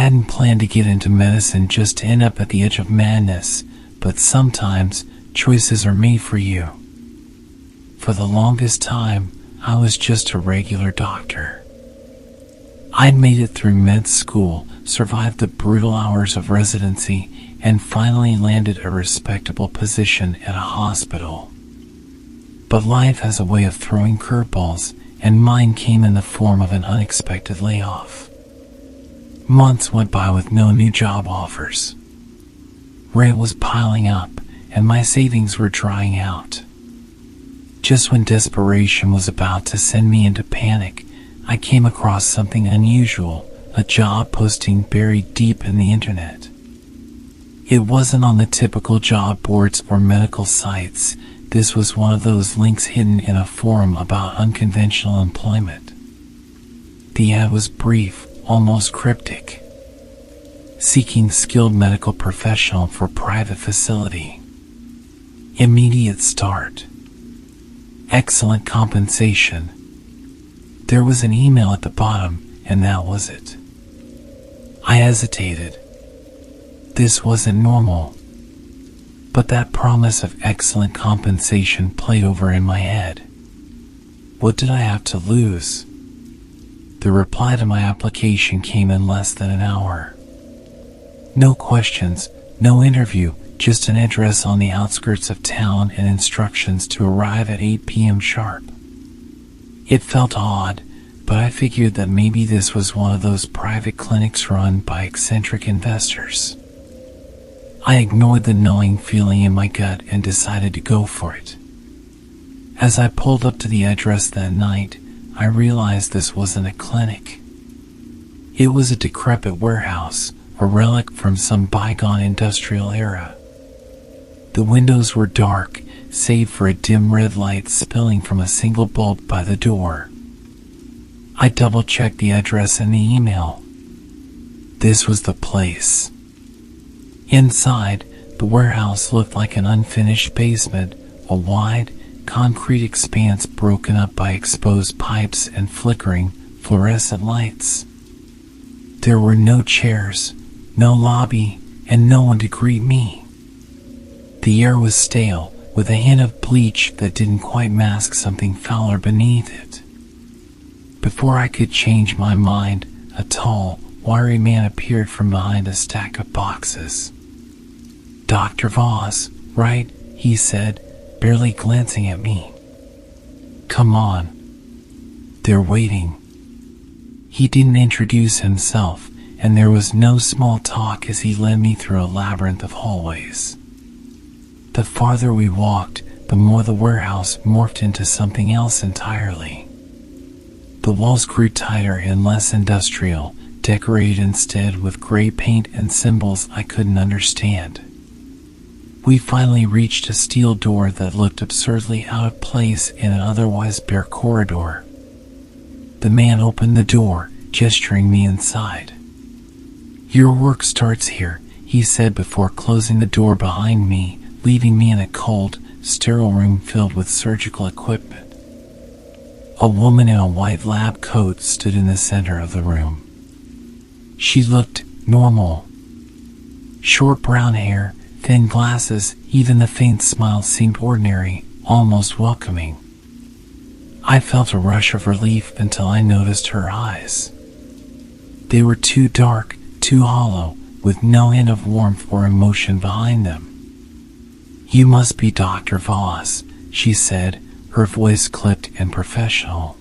hadn't planned to get into medicine just to end up at the edge of madness, but sometimes choices are made for you. For the longest time, I was just a regular doctor. I'd made it through med school, survived the brutal hours of residency, and finally landed a respectable position at a hospital. But life has a way of throwing curveballs, and mine came in the form of an unexpected layoff. Months went by with no new job offers. Rent was piling up, and my savings were drying out. Just when desperation was about to send me into panic, I came across something unusual, a job posting buried deep in the internet. It wasn't on the typical job boards or medical sites. This was one of those links hidden in a forum about unconventional employment. The ad was brief, almost cryptic. Seeking skilled medical professional for private facility. Immediate start. Excellent compensation. There was an email at the bottom, and that was it. I hesitated. This wasn't normal. But that promise of excellent compensation played over in my head. What did I have to lose? The reply to my application came in less than an hour. No questions, no interview, just an address on the outskirts of town and instructions to arrive at 8 p.m. sharp. It felt odd, but I figured that maybe this was one of those private clinics run by eccentric investors. I ignored the gnawing feeling in my gut and decided to go for it. As I pulled up to the address that night, I realized this wasn't a clinic. It was a decrepit warehouse, a relic from some bygone industrial era. The windows were dark, save for a dim red light spilling from a single bulb by the door. I double-checked the address in the email. This was the place. Inside, the warehouse looked like an unfinished basement, a wide, concrete expanse broken up by exposed pipes and flickering, fluorescent lights. There were no chairs, no lobby, and no one to greet me. The air was stale, with a hint of bleach that didn't quite mask something fouler beneath it. Before I could change my mind, a tall, wiry man appeared from behind a stack of boxes. "Dr. Voss, right?" he said, barely glancing at me. "Come on. They're waiting." He didn't introduce himself, and there was no small talk as he led me through a labyrinth of hallways. The farther we walked, the more the warehouse morphed into something else entirely. The walls grew tighter and less industrial, decorated instead with gray paint and symbols I couldn't understand. We finally reached a steel door that looked absurdly out of place in an otherwise bare corridor. The man opened the door, gesturing me inside. "Your work starts here," he said before closing the door behind me, leaving me in a cold, sterile room filled with surgical equipment. A woman in a white lab coat stood in the center of the room. She looked normal. Short brown hair, thin glasses, even the faint smile seemed ordinary, almost welcoming. I felt a rush of relief until I noticed her eyes. They were too dark, too hollow, with no hint of warmth or emotion behind them. "You must be Dr. Voss," she said, her voice clipped and professional.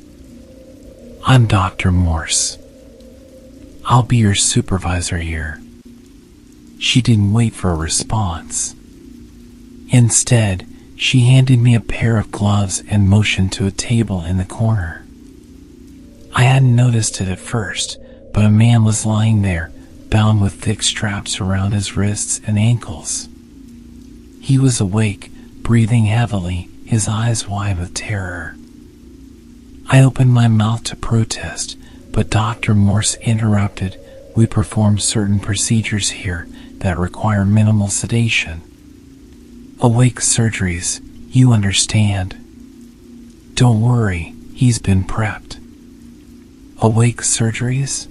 "I'm Dr. Morse. I'll be your supervisor here." She didn't wait for a response. Instead, she handed me a pair of gloves and motioned to a table in the corner. I hadn't noticed it at first, but a man was lying there, bound with thick straps around his wrists and ankles. He was awake, breathing heavily, his eyes wide with terror. I opened my mouth to protest, but Dr. Morse interrupted. "We perform certain procedures here that require minimal sedation. Awake surgeries, you understand. Don't worry, he's been prepped." "Awake surgeries?"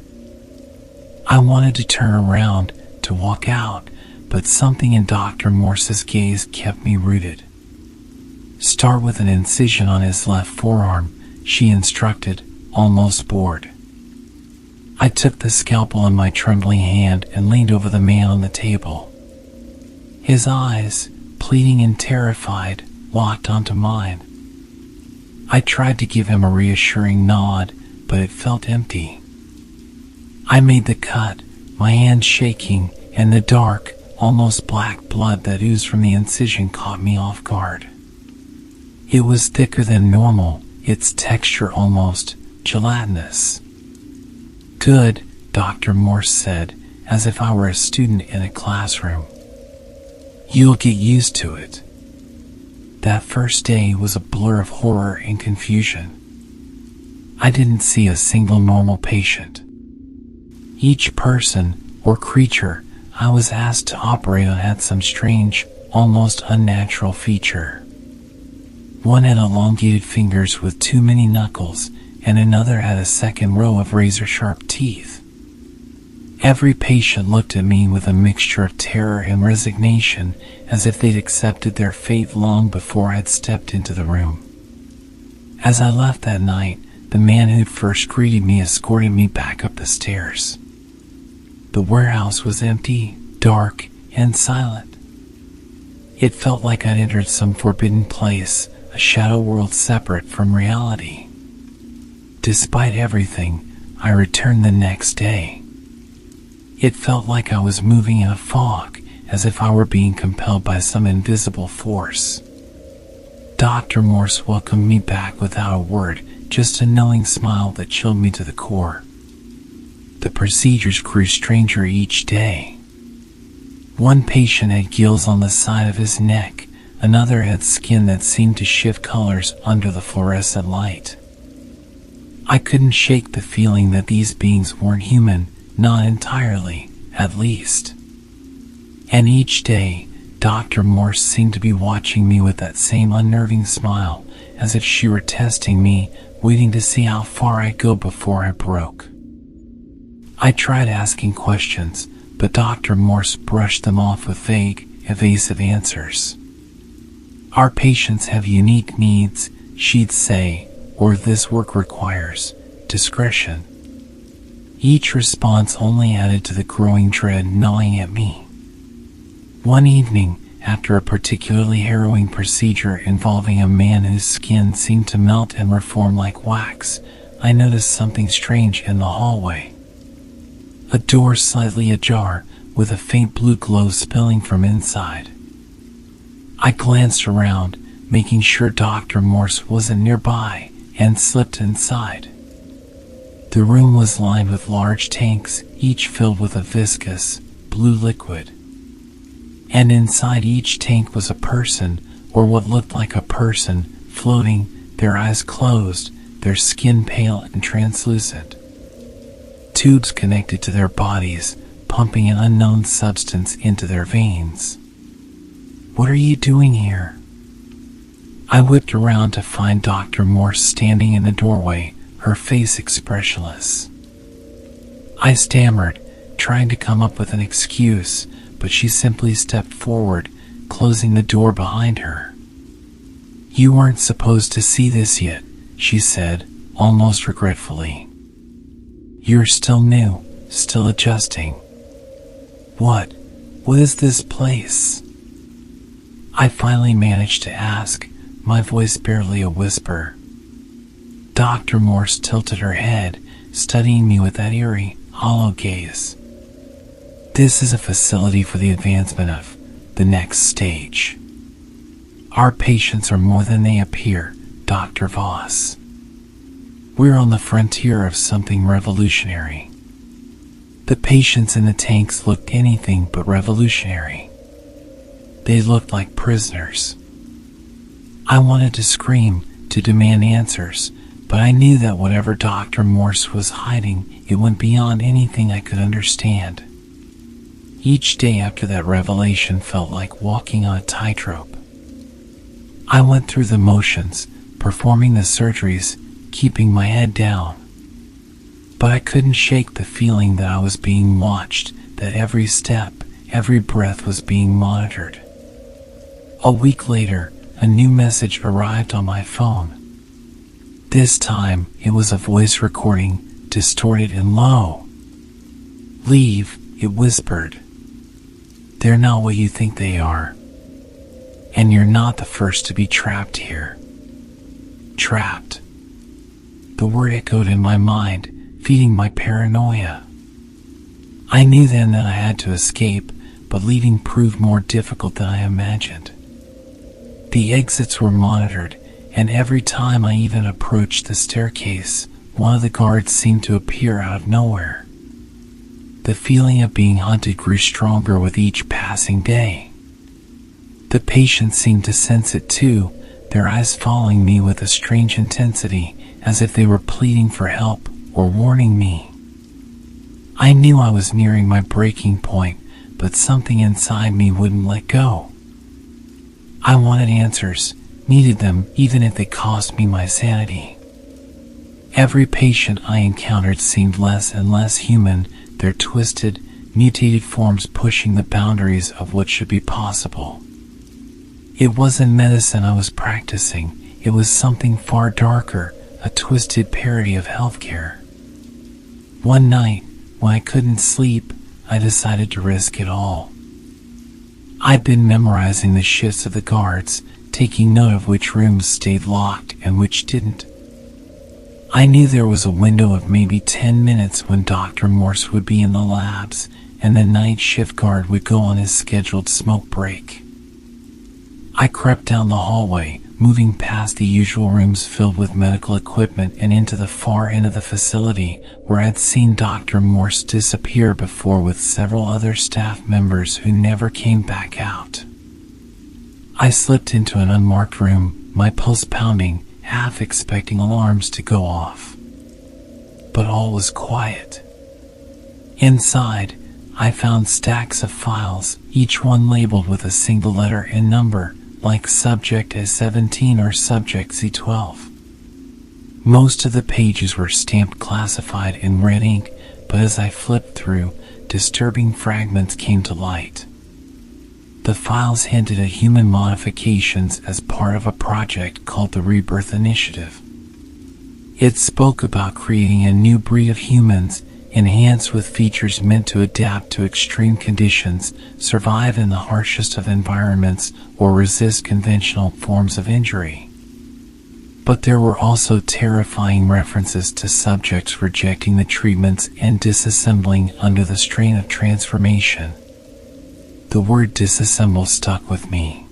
I wanted to turn around to walk out, but something in Dr. Morse's gaze kept me rooted. "Start with an incision on his left forearm," she instructed, almost bored. I took the scalpel in my trembling hand and leaned over the man on the table. His eyes, pleading and terrified, locked onto mine. I tried to give him a reassuring nod, but it felt empty. I made the cut, my hand shaking, and the dark, almost black blood that oozed from the incision caught me off guard. It was thicker than normal, its texture almost gelatinous. "Good," Dr. Morse said, as if I were a student in a classroom. "You'll get used to it." That first day was a blur of horror and confusion. I didn't see a single normal patient. Each person, or creature, I was asked to operate on had some strange, almost unnatural feature. One had elongated fingers with too many knuckles, and another had a second row of razor-sharp teeth. Every patient looked at me with a mixture of terror and resignation, as if they'd accepted their fate long before I'd stepped into the room. As I left that night, the man who'd first greeted me escorted me back up the stairs. The warehouse was empty, dark, and silent. It felt like I'd entered some forbidden place, a shadow world separate from reality. Despite everything, I returned the next day. It felt like I was moving in a fog, as if I were being compelled by some invisible force. Dr. Morse welcomed me back without a word, just a knowing smile that chilled me to the core. The procedures grew stranger each day. One patient had gills on the side of his neck, another had skin that seemed to shift colors under the fluorescent light. I couldn't shake the feeling that these beings weren't human, not entirely, at least. And each day, Dr. Morse seemed to be watching me with that same unnerving smile, as if she were testing me, waiting to see how far I'd go before I broke. I tried asking questions, but Dr. Morse brushed them off with vague, evasive answers. "Our patients have unique needs," she'd say, or "this work requires discretion." Each response only added to the growing dread gnawing at me. One evening, after a particularly harrowing procedure involving a man whose skin seemed to melt and reform like wax, I noticed something strange in the hallway. A door slightly ajar, with a faint blue glow spilling from inside. I glanced around, making sure Dr. Morse wasn't nearby, and slipped inside. The room was lined with large tanks, each filled with a viscous, blue liquid. And inside each tank was a person, or what looked like a person, floating, their eyes closed, their skin pale and translucent. Tubes connected to their bodies, pumping an unknown substance into their veins. "What are you doing here?" I whipped around to find Dr. Morse standing in the doorway, her face expressionless. I stammered, trying to come up with an excuse, but she simply stepped forward, closing the door behind her. "You weren't supposed to see this yet," she said, almost regretfully. "You're still new, still adjusting." What is this place?" I finally managed to ask, my voice barely a whisper. Dr. Morse tilted her head, studying me with that eerie, hollow gaze. "This is a facility for the advancement of the next stage. Our patients are more than they appear, Dr. Voss. We're on the frontier of something revolutionary." The patients in the tanks looked anything but revolutionary. They looked like prisoners. I wanted to scream, to demand answers, but I knew that whatever Dr. Morse was hiding, it went beyond anything I could understand. Each day after that revelation felt like walking on a tightrope. I went through the motions, performing the surgeries, keeping my head down. But I couldn't shake the feeling that I was being watched, that every step, every breath was being monitored. A week later, a new message arrived on my phone. This time, it was a voice recording, distorted and low. "Leave," it whispered. "They're not what you think they are. And you're not the first to be trapped here." Trapped. The word echoed in my mind, feeding my paranoia. I knew then that I had to escape, but leaving proved more difficult than I imagined. The exits were monitored, and every time I even approached the staircase, one of the guards seemed to appear out of nowhere. The feeling of being hunted grew stronger with each passing day. The patients seemed to sense it too, their eyes following me with a strange intensity, as if they were pleading for help or warning me. I knew I was nearing my breaking point, but something inside me wouldn't let go. I wanted answers, needed them, even if they cost me my sanity. Every patient I encountered seemed less and less human, their twisted, mutated forms pushing the boundaries of what should be possible. It wasn't medicine I was practicing, it was something far darker, a twisted parody of healthcare. One night, when I couldn't sleep, I decided to risk it all. I'd been memorizing the shifts of the guards, taking note of which rooms stayed locked and which didn't. I knew there was a window of maybe 10 minutes when Dr. Morse would be in the labs, and the night shift guard would go on his scheduled smoke break. I crept down the hallway, moving past the usual rooms filled with medical equipment and into the far end of the facility, where I'd seen Dr. Morse disappear before with several other staff members who never came back out. I slipped into an unmarked room, my pulse pounding, half expecting alarms to go off. But all was quiet. Inside, I found stacks of files, each one labeled with a single letter and number, like Subject S17 or Subject Z12. Most of the pages were stamped classified in red ink, but as I flipped through, disturbing fragments came to light. The files hinted at human modifications as part of a project called the Rebirth Initiative. It spoke about creating a new breed of humans, enhanced with features meant to adapt to extreme conditions, survive in the harshest of environments, or resist conventional forms of injury. But there were also terrifying references to subjects rejecting the treatments and disassembling under the strain of transformation. The word disassemble stuck with me.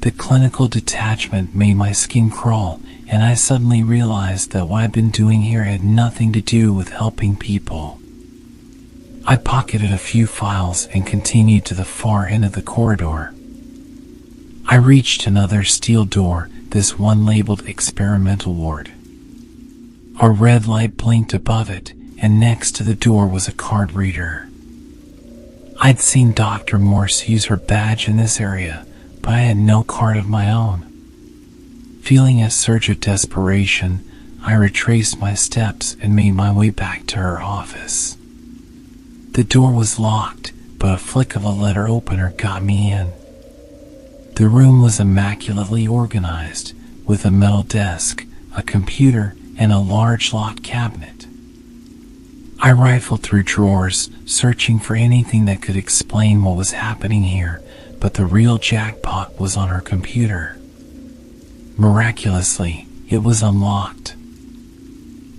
The clinical detachment made my skin crawl, and I suddenly realized that what I'd been doing here had nothing to do with helping people. I pocketed a few files and continued to the far end of the corridor. I reached another steel door, this one labeled Experimental Ward. A red light blinked above it, and next to the door was a card reader. I'd seen Dr. Morse use her badge in this area, but I had no card of my own. Feeling a surge of desperation, I retraced my steps and made my way back to her office. The door was locked, but a flick of a letter opener got me in. The room was immaculately organized, with a metal desk, a computer, and a large locked cabinet. I rifled through drawers, searching for anything that could explain what was happening here, but the real jackpot was on her computer. Miraculously, it was unlocked.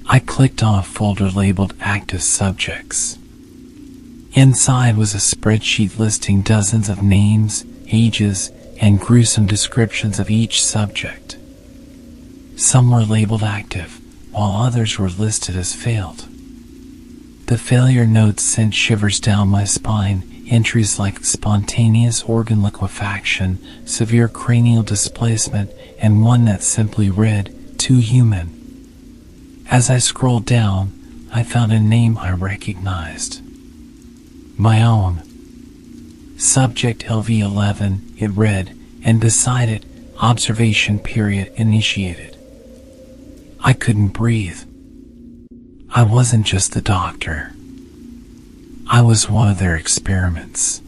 I clicked on a folder labeled Active Subjects. Inside was a spreadsheet listing dozens of names, ages, and gruesome descriptions of each subject. Some were labeled active, while others were listed as failed. The failure notes sent shivers down my spine, entries like spontaneous organ liquefaction, severe cranial displacement, and one that simply read, "Too human." As I scrolled down, I found a name I recognized. My own. Subject LV11, it read, and beside it, observation period initiated. I couldn't breathe. I wasn't just the doctor. I was one of their experiments.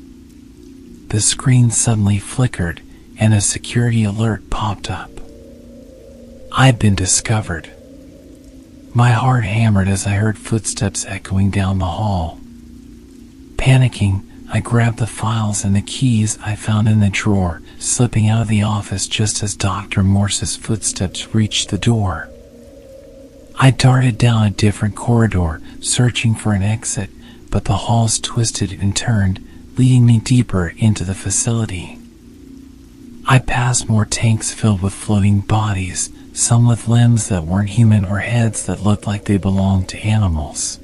The screen suddenly flickered and a security alert popped up. I'd been discovered. My heart hammered as I heard footsteps echoing down the hall. Panicking, I grabbed the files and the keys I found in the drawer, slipping out of the office just as Dr. Morse's footsteps reached the door. I darted down a different corridor, searching for an exit, but the halls twisted and turned, leading me deeper into the facility. I passed more tanks filled with floating bodies, some with limbs that weren't human or heads that looked like they belonged to animals.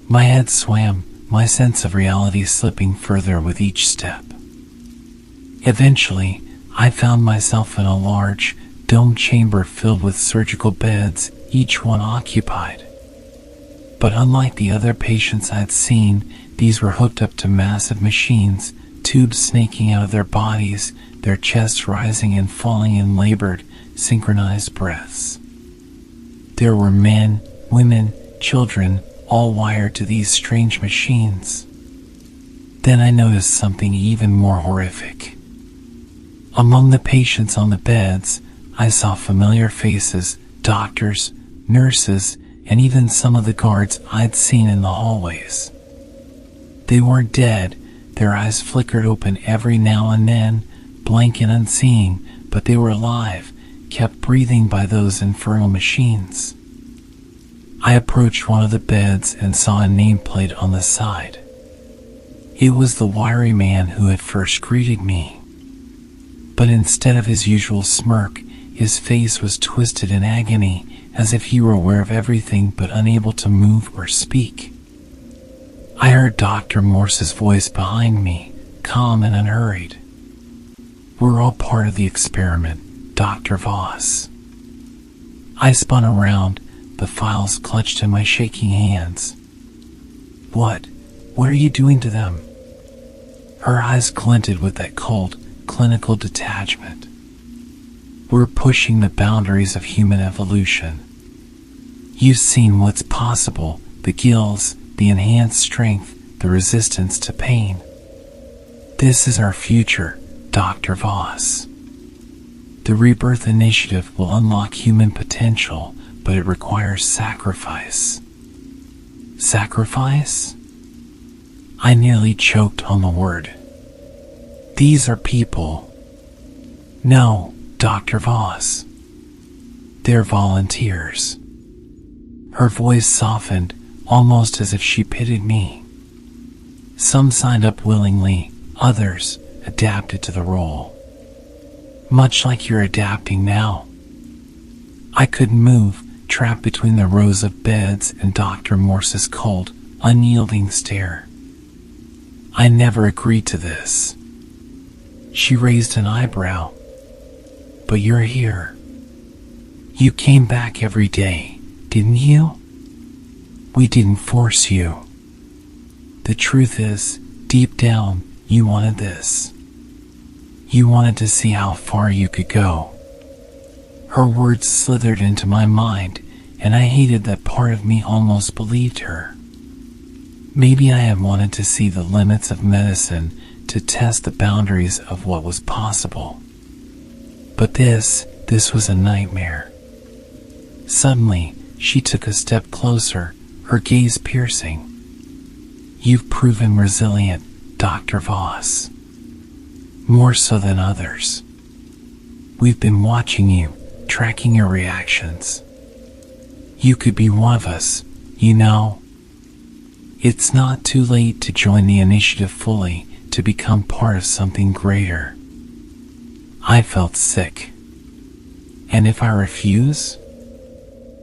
My head swam, my sense of reality slipping further with each step. Eventually, I found myself in a large, domed chamber filled with surgical beds, each one occupied. But unlike the other patients I'd seen, these were hooked up to massive machines, tubes snaking out of their bodies, their chests rising and falling in labored, synchronized breaths. There were men, women, children, all wired to these strange machines. Then I noticed something even more horrific. Among the patients on the beds, I saw familiar faces, doctors, nurses, and even some of the guards I'd seen in the hallways. They weren't dead, their eyes flickered open every now and then, blank and unseeing, but they were alive, kept breathing by those infernal machines. I approached one of the beds and saw a nameplate on the side. It was the wiry man who had first greeted me. But instead of his usual smirk, his face was twisted in agony, as if he were aware of everything but unable to move or speak. I heard Dr. Morse's voice behind me, calm and unhurried. "We're all part of the experiment, Dr. Voss." I spun around, the files clutched in my shaking hands. What are you doing to them?" Her eyes glinted with that cold, clinical detachment. "We're pushing the boundaries of human evolution. You've seen what's possible, the gills, the enhanced strength, the resistance to pain. This is our future, Dr. Voss. The Rebirth Initiative will unlock human potential, but it requires sacrifice." Sacrifice? I nearly choked on the word. "These are people." "No, Dr. Voss. They're volunteers." Her voice softened, almost as if she pitied me. "Some signed up willingly, others adapted to the role. Much like you're adapting now." I couldn't move, trapped between the rows of beds and Dr. Morse's cold, unyielding stare. "I never agreed to this." She raised an eyebrow. "But you're here. You came back every day, didn't you? We didn't force you. The truth is, deep down, you wanted this. You wanted to see how far you could go." Her words slithered into my mind, and I hated that part of me almost believed her. Maybe I had wanted to see the limits of medicine, to test the boundaries of what was possible. But this was a nightmare. Suddenly, she took a step closer, her gaze piercing. "You've proven resilient, Dr. Voss. More so than others. We've been watching you, tracking your reactions. You could be one of us, you know. It's not too late to join the initiative fully, to become part of something greater." I felt sick. "And if I refuse?"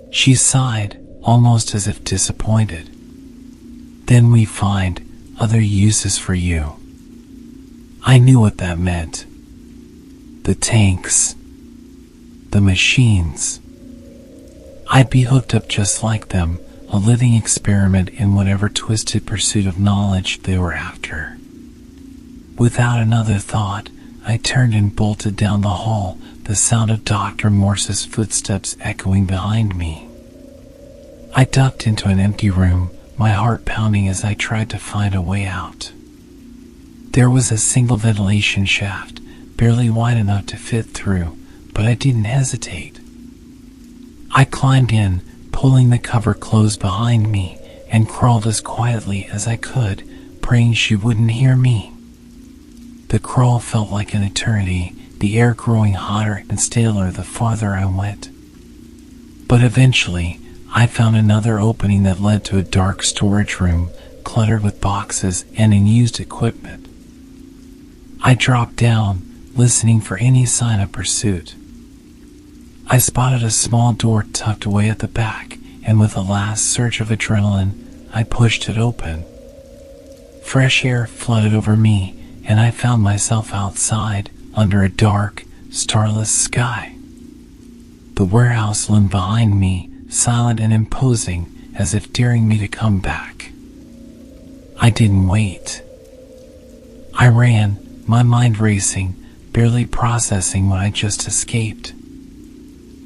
She sighed, almost as if disappointed. "Then we find other uses for you." I knew what that meant. The tanks. The machines. I'd be hooked up just like them, a living experiment in whatever twisted pursuit of knowledge they were after. Without another thought, I turned and bolted down the hall, the sound of Dr. Morse's footsteps echoing behind me. I ducked into an empty room, my heart pounding as I tried to find a way out. There was a single ventilation shaft, barely wide enough to fit through, but I didn't hesitate. I climbed in, pulling the cover closed behind me, and crawled as quietly as I could, praying she wouldn't hear me. The crawl felt like an eternity, the air growing hotter and staler the farther I went. But eventually, I found another opening that led to a dark storage room, cluttered with boxes and unused equipment. I dropped down, listening for any sign of pursuit. I spotted a small door tucked away at the back, and with a last surge of adrenaline, I pushed it open. Fresh air flooded over me, and I found myself outside, under a dark, starless sky. The warehouse loomed behind me, silent and imposing, as if daring me to come back. I didn't wait. I ran, my mind racing, barely processing what I just escaped.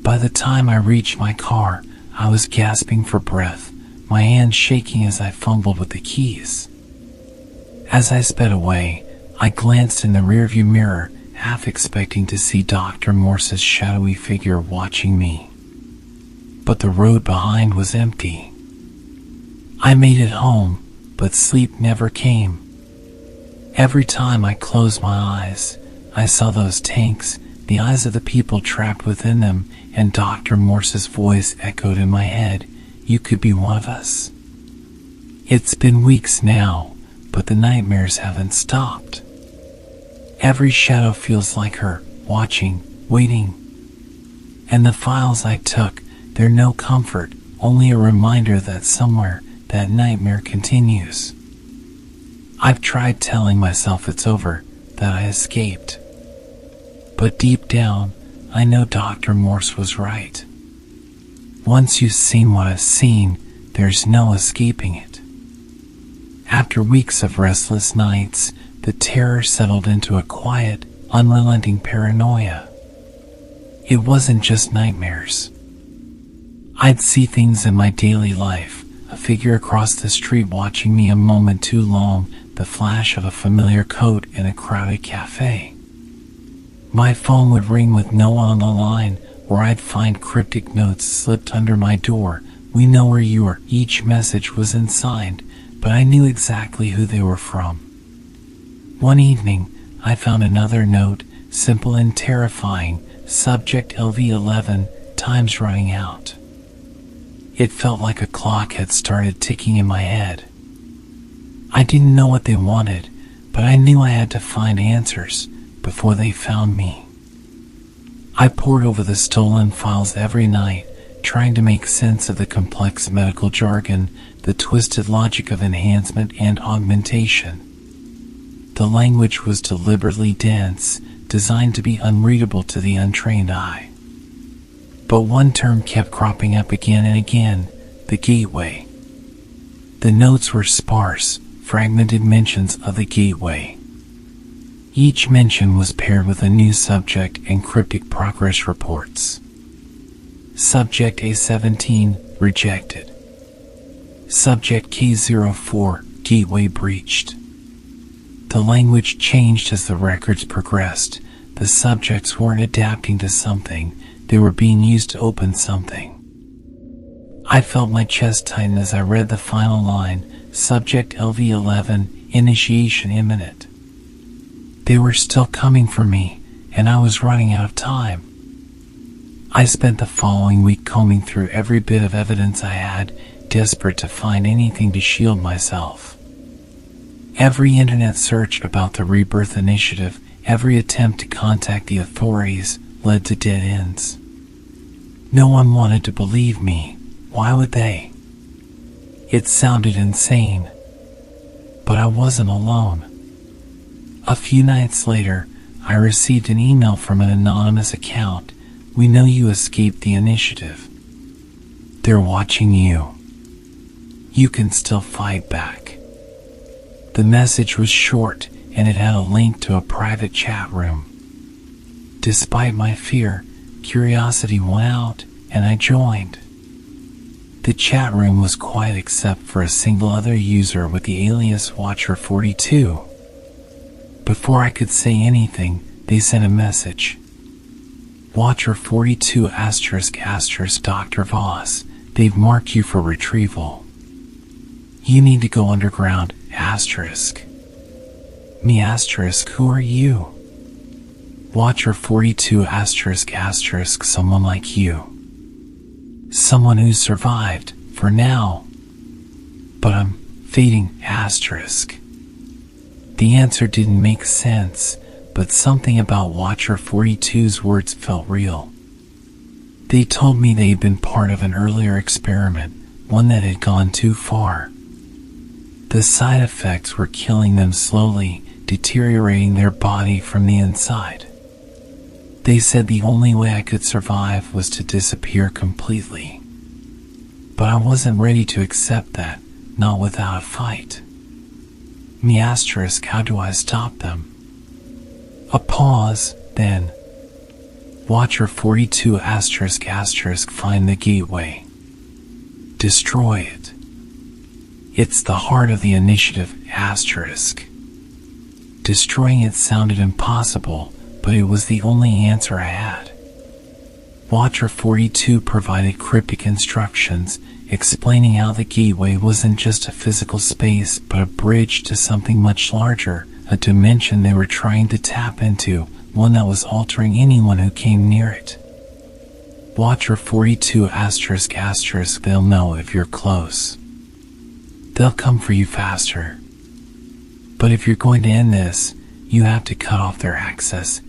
By the time I reached my car, I was gasping for breath, my hands shaking as I fumbled with the keys. As I sped away, I glanced in the rearview mirror, half expecting to see Dr. Morse's shadowy figure watching me. But the road behind was empty. I made it home, but sleep never came. Every time I closed my eyes, I saw those tanks, the eyes of the people trapped within them, and Dr. Morse's voice echoed in my head, "You could be one of us." It's been weeks now, but the nightmares haven't stopped. Every shadow feels like her, watching, waiting. And the files I took, they're no comfort, only a reminder that somewhere that nightmare continues. I've tried telling myself it's over, that I escaped. But deep down, I know Dr. Morse was right. Once you've seen what I've seen, there's no escaping it. After weeks of restless nights, the terror settled into a quiet, unrelenting paranoia. It wasn't just nightmares. I'd see things in my daily life, a figure across the street watching me a moment too long, the flash of a familiar coat in a crowded cafe. My phone would ring with no one on the line, or I'd find cryptic notes slipped under my door. "We know where you are." Each message was unsigned, but I knew exactly who they were from. One evening, I found another note, simple and terrifying, subject LV11, time's running out. It felt like a clock had started ticking in my head. I didn't know what they wanted, but I knew I had to find answers before they found me. I pored over the stolen files every night, trying to make sense of the complex medical jargon, the twisted logic of enhancement and augmentation. The language was deliberately dense, designed to be unreadable to the untrained eye. But one term kept cropping up again and again, the gateway. The notes were sparse, fragmented mentions of the gateway. Each mention was paired with a new subject and cryptic progress reports. Subject A17, rejected. Subject K04, gateway breached. The language changed as the records progressed. The subjects weren't adapting to something, they were being used to open something. I felt my chest tighten as I read the final line, subject LV11, initiation imminent. They were still coming for me, and I was running out of time. I spent the following week combing through every bit of evidence I had, desperate to find anything to shield myself. Every internet search about the Rebirth Initiative, every attempt to contact the authorities, led to dead ends. No one wanted to believe me. Why would they? It sounded insane. But I wasn't alone. A few nights later, I received an email from an anonymous account. "We know you escaped the initiative. They're watching you. You can still fight back." The message was short, and it had a link to a private chat room. Despite my fear, curiosity won out, and I joined. The chat room was quiet except for a single other user with the alias Watcher42. Before I could say anything, they sent a message. Watcher42 *** Dr. Voss, they've marked you for retrieval. You need to go underground, ***. Me ***, who are you? Watcher42 ***, someone like you. Someone who survived, for now. But I'm fading, ***. The answer didn't make sense, but something about Watcher42's words felt real. They told me they'd been part of an earlier experiment, one that had gone too far. The side effects were killing them slowly, deteriorating their body from the inside. They said the only way I could survive was to disappear completely. But I wasn't ready to accept that, not without a fight. Me ***, how do I stop them? A pause, then. Watcher42 ***, find the gateway. Destroy it. It's the heart of the initiative, ***. Destroying it sounded impossible, but it was the only answer I had. Watcher42 provided cryptic instructions, explaining how the gateway wasn't just a physical space, but a bridge to something much larger, a dimension they were trying to tap into, one that was altering anyone who came near it. Watcher42 ***, they'll know if you're close. They'll come for you faster. But if you're going to end this, you have to cut off their access, ***.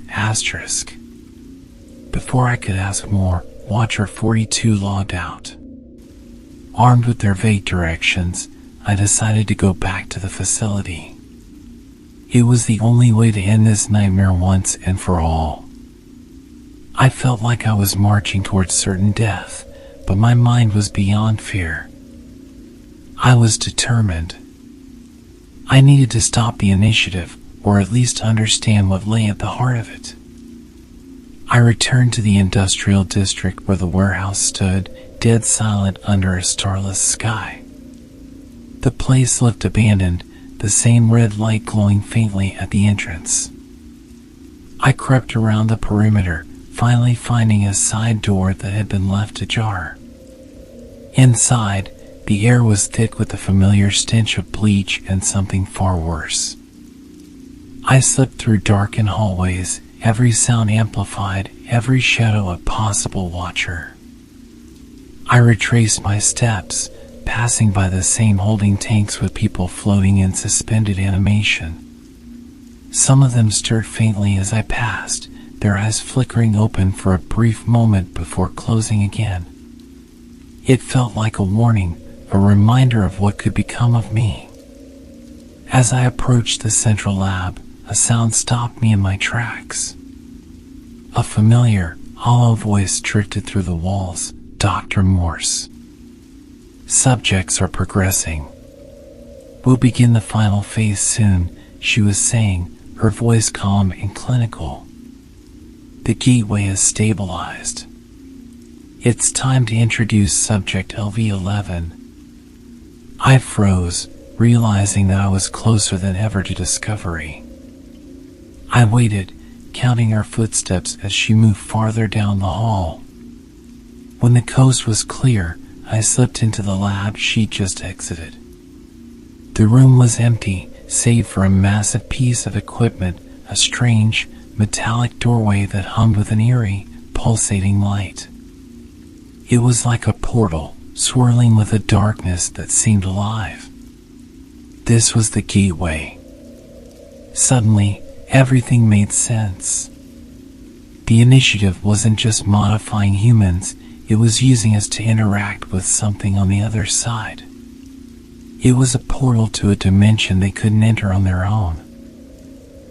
Before I could ask more, Watcher42 logged out. Armed with their vague directions, I decided to go back to the facility. It was the only way to end this nightmare once and for all. I felt like I was marching towards certain death, but my mind was beyond fear. I was determined. I needed to stop the initiative, or at least understand what lay at the heart of it. I returned to the industrial district where the warehouse stood, dead silent under a starless sky. The place looked abandoned, the same red light glowing faintly at the entrance. I crept around the perimeter, finally finding a side door that had been left ajar. Inside, the air was thick with the familiar stench of bleach and something far worse. I slipped through darkened hallways, every sound amplified, every shadow a possible watcher. I retraced my steps, passing by the same holding tanks with people floating in suspended animation. Some of them stirred faintly as I passed, their eyes flickering open for a brief moment before closing again. It felt like a warning, a reminder of what could become of me. As I approached the central lab, a sound stopped me in my tracks. A familiar, hollow voice drifted through the walls, Dr. Morse. Subjects are progressing. We'll begin the final phase soon, she was saying, her voice calm and clinical. The gateway is stabilized. It's time to introduce subject LV11. I froze, realizing that I was closer than ever to discovery. I waited, counting our footsteps as she moved farther down the hall. When the coast was clear, I slipped into the lab she'd just exited. The room was empty, save for a massive piece of equipment, a strange, metallic doorway that hummed with an eerie, pulsating light. It was like a portal, swirling with a darkness that seemed alive. This was the gateway. Suddenly, everything made sense. The initiative wasn't just modifying humans, it was using us to interact with something on the other side. It was a portal to a dimension they couldn't enter on their own.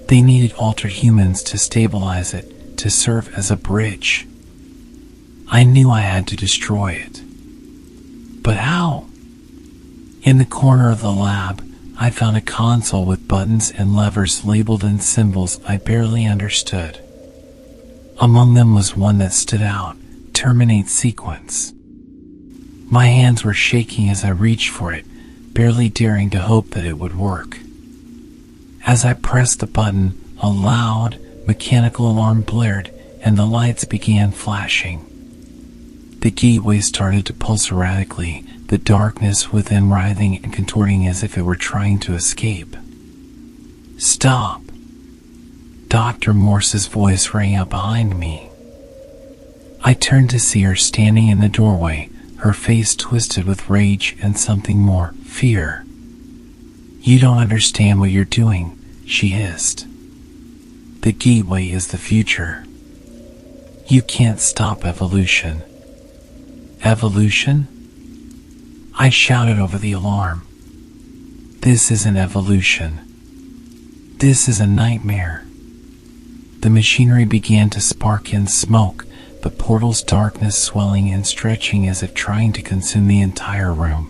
They needed altered humans to stabilize it, to serve as a bridge. I knew I had to destroy it. But how? In the corner of the lab, I found a console with buttons and levers labeled in symbols I barely understood. Among them was one that stood out, Terminate Sequence. My hands were shaking as I reached for it, barely daring to hope that it would work. As I pressed the button, a loud, mechanical alarm blared and the lights began flashing. The gateway started to pulse erratically, the darkness within writhing and contorting as if it were trying to escape. "Stop!" Dr. Morse's voice rang out behind me. I turned to see her standing in the doorway, her face twisted with rage and something more, fear. "You don't understand what you're doing," she hissed. "The gateway is the future. You can't stop evolution." "Evolution?" I shouted over the alarm. "This isn't evolution. This is a nightmare." The machinery began to spark and smoke, the portal's darkness swelling and stretching as if trying to consume the entire room.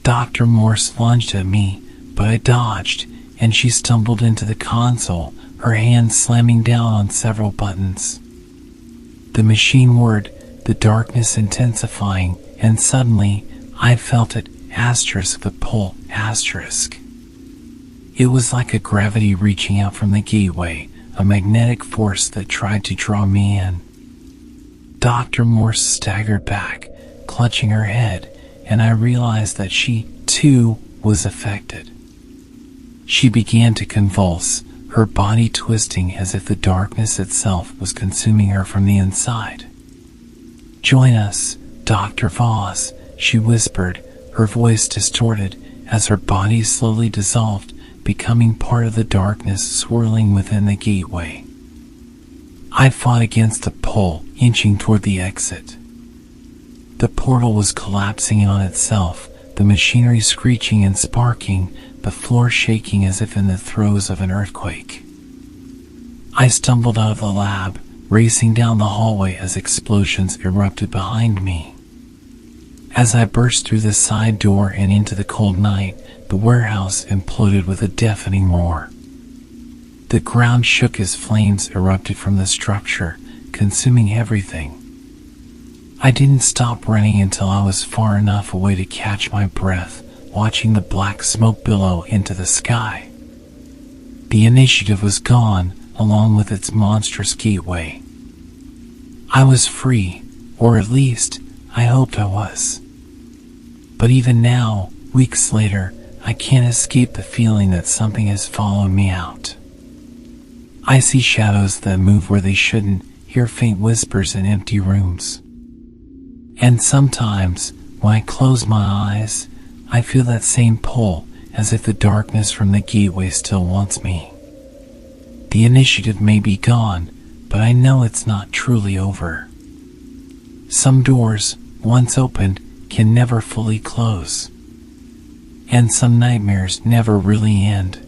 Dr. Morse lunged at me, but I dodged, and she stumbled into the console, her hand slamming down on several buttons. The machine whirred, the darkness intensifying, and suddenly, I felt it, the pull, It was like a gravity reaching out from the gateway, a magnetic force that tried to draw me in. Dr. Morse staggered back, clutching her head, and I realized that she, too, was affected. She began to convulse, her body twisting as if the darkness itself was consuming her from the inside. "Join us, Dr. Voss," she whispered, her voice distorted as her body slowly dissolved, becoming part of the darkness swirling within the gateway. I fought against the pull, inching toward the exit. The portal was collapsing on itself, the machinery screeching and sparking, the floor shaking as if in the throes of an earthquake. I stumbled out of the lab, racing down the hallway as explosions erupted behind me. As I burst through the side door and into the cold night, the warehouse imploded with a deafening roar. The ground shook as flames erupted from the structure, consuming everything. I didn't stop running until I was far enough away to catch my breath, watching the black smoke billow into the sky. The initiative was gone, along with its monstrous gateway. I was free, or at least, I hoped I was. But even now, weeks later, I can't escape the feeling that something has followed me out. I see shadows that move where they shouldn't, hear faint whispers in empty rooms. And sometimes, when I close my eyes, I feel that same pull, as if the darkness from the gateway still wants me. The initiative may be gone, but I know it's not truly over. Some doors, once opened, can never fully close. And some nightmares never really end.